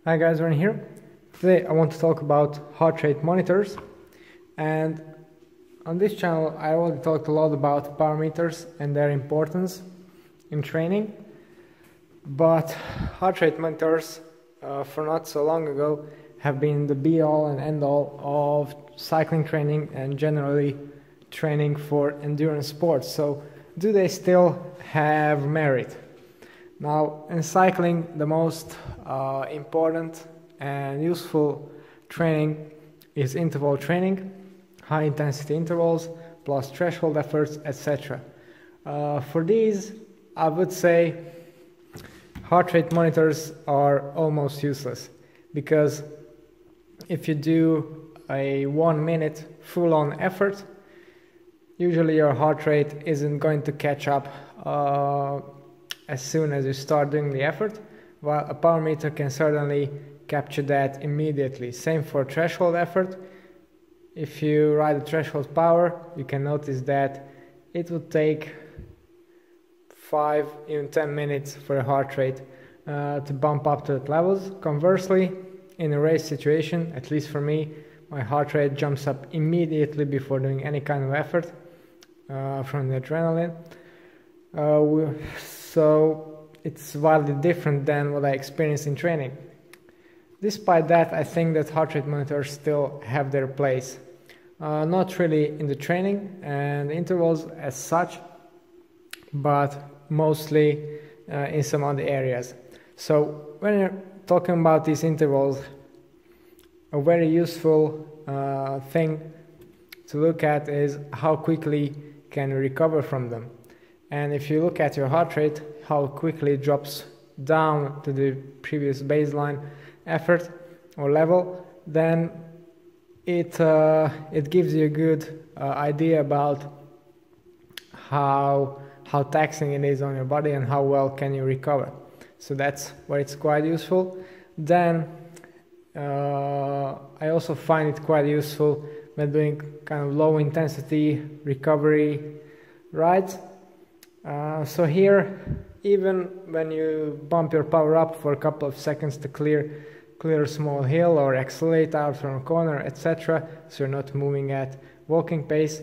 Hi guys, Ren here. Today I want to talk about heart rate monitors, and on this channel I already talked a lot about power meters and their importance in training, but heart rate monitors for not so long ago have been the be-all and end-all of cycling training and generally training for endurance sports. So do they still have merit? Now, in cycling, the most important and useful training is interval training, high intensity intervals, plus threshold efforts, etc. For these, I would say heart rate monitors are almost useless, because if you do a 1 minute full-on effort, usually your heart rate isn't going to catch up as soon as you start doing the effort, while a power meter can certainly capture that immediately. Same for threshold effort. If you ride the threshold power, you can notice that it will take 5, even 10 minutes for a heart rate to bump up to that levels. Conversely, in a race situation, at least for me, my heart rate jumps up immediately before doing any kind of effort from the adrenaline. So it's wildly different than what I experienced in training. Despite that, I think that heart rate monitors still have their place. Not really in the training and intervals as such, but mostly in some other areas. So when you're talking about these intervals, a very useful thing to look at is how quickly can you recover from them. And if you look at your heart rate, how quickly it drops down to the previous baseline effort or level, then it gives you a good idea about how taxing it is on your body and how well can you recover. So that's where it's quite useful. Then I also find it quite useful when doing kind of low intensity recovery rides. So here, even when you bump your power up for a couple of seconds to clear a small hill or accelerate out from a corner, etc., so you're not moving at walking pace,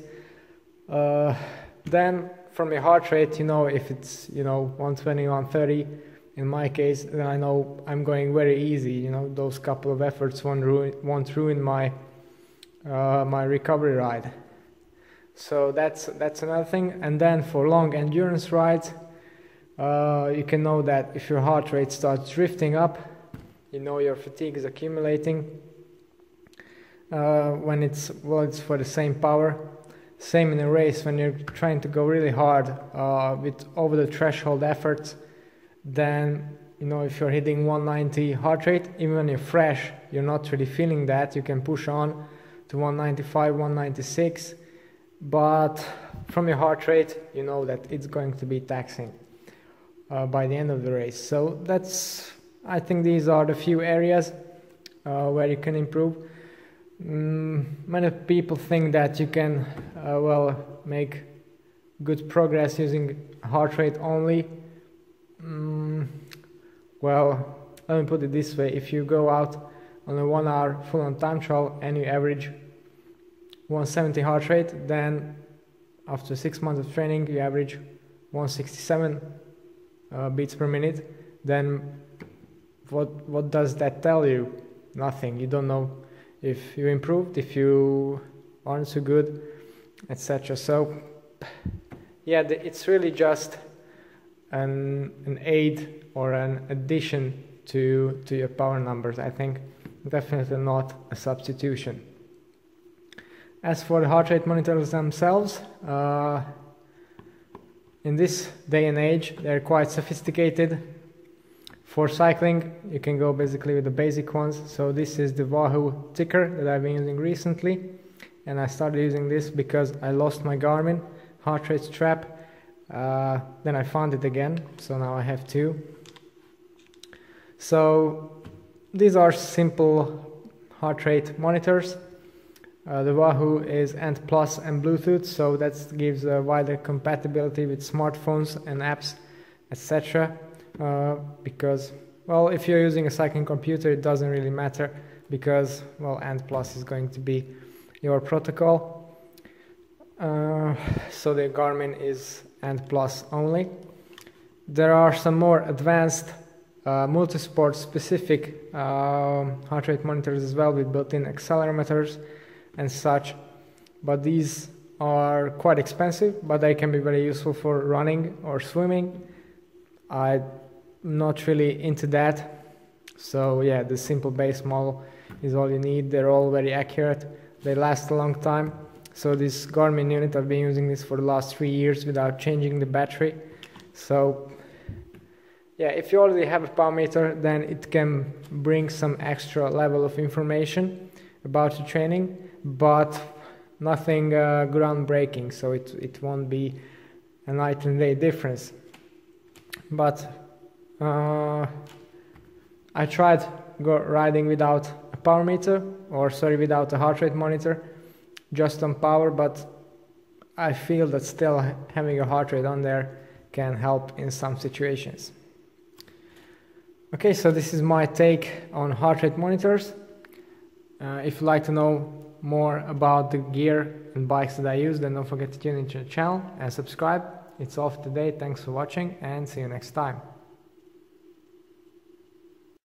then from your heart rate, you know, if it's 120, 130, in my case, then I know I'm going very easy. Those couple of efforts won't ruin my my recovery ride. So that's another thing. And then for long endurance rides, you can know that if your heart rate starts drifting up, your fatigue is accumulating when it's for the same power. Same in a race, when you're trying to go really hard with over the threshold efforts, then if you're hitting 190 heart rate, even when you're fresh, you're not really feeling that. You can push on to 195, 196, but from your heart rate, you know that it's going to be taxing by the end of the race. So I think these are the few areas where you can improve. Many people think that you can make good progress using heart rate only. Well, let me put it this way: if you go out on a 1 hour full-on time trial and you average 170 heart rate, then after 6 months of training you average 167 beats per minute, then what does that tell you? Nothing. You don't know if you improved, if you aren't so good, etc. So yeah, it's really just an aid or an addition to your power numbers, I think. Definitely not a substitution. As for the heart rate monitors themselves, in this day and age, they're quite sophisticated. For cycling, you can go basically with the basic ones. So this is the Wahoo ticker that I've been using recently, and I started using this because I lost my Garmin heart rate strap. Then I found it again, so now I have two. So these are simple heart rate monitors. The Wahoo is ANT+ and Bluetooth, so that gives a wider compatibility with smartphones and apps, etc. Because Well, if you're using a cycling computer, it doesn't really matter because, well, ANT+ is going to be your protocol. So the Garmin is ANT+ only. There are some more advanced multisport specific heart rate monitors as well, with built-in accelerometers and such, but these are quite expensive, but they can be very useful for running or swimming. I'm not really into that, so yeah, the simple base model is all you need. They're all very accurate, they last a long time. So this Garmin unit, I've been using this for the last 3 years without changing the battery. So yeah, if you already have a power meter, then it can bring some extra level of information about your training, but nothing groundbreaking, so it won't be a night and day difference. But I tried riding without a power meter, without a heart rate monitor, just on power, but I feel that still having a heart rate on there can help in some situations. Okay, so this is my take on heart rate monitors. If you'd like to know more about the gear and bikes that I use, then don't forget to tune into the channel and subscribe. It's all for today. Thanks for watching and see you next time.